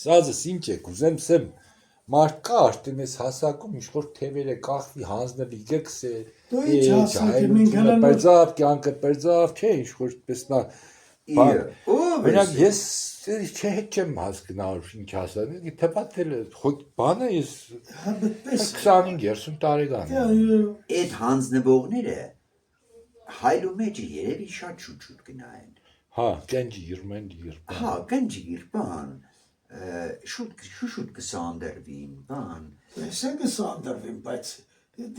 Սազս ինչ է, կուզեմ սեմ մարդ կա արդեն ես հասակում ինչ-որ թևերը կախվի, հանձնվի գքսե, պերձավ, կյանքը պերձավ, չէ, ինչ-որ պես նա մենակ ես հետ չեմ հասկնալ ինչ ասած, թեպատել բանը ես 25-30 տարեկան Այդ հանձնվողները հայլու մեջը երևի շատ շուտ գնային Հա, կենջի իրմեն Հա, կենջի իրբան շուտ կսանդրվին, բան Ես է կսանդրվին, բայց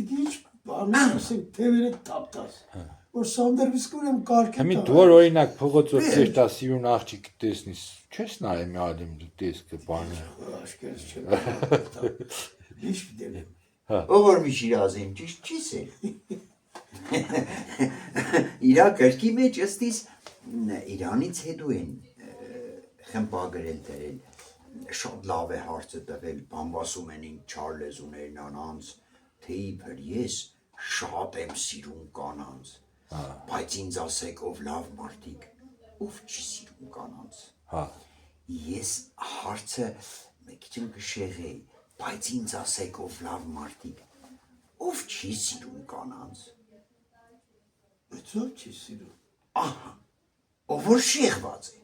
ինչ բանում ասենք թևերը տապտաս որ սանդրվիս կուրեմ կարգ է Հմի դուր օրինակ փողոցով կերտասիրուն աղջիկ տեսնիս, չես նայ մի ադեմ դու տեսքը բանը Աշկերս չեմ Ինչ պիտեմ Ով որ մի շիրազին, ճիշտ չիս է Իրա կրկի մեջ ըստիս Իրանից հետո են խմպագրել դրել Շատ լավ է հարցը տվել, բանվասում են ինք չար լեզուներն անանց Թե իբր ես շատ եմ սիրում կանանց Բայց ինձ ասեք ով լավ մարդիկ, ով չի սիրում կանանց Ես հարցը քիչ եմ կշեղեի, բայց ինձ ասեք ով լավ մարդիկ, ով չի սիրում կանանց Բայց ով չի սիրում Ահա, ով որ շեղված է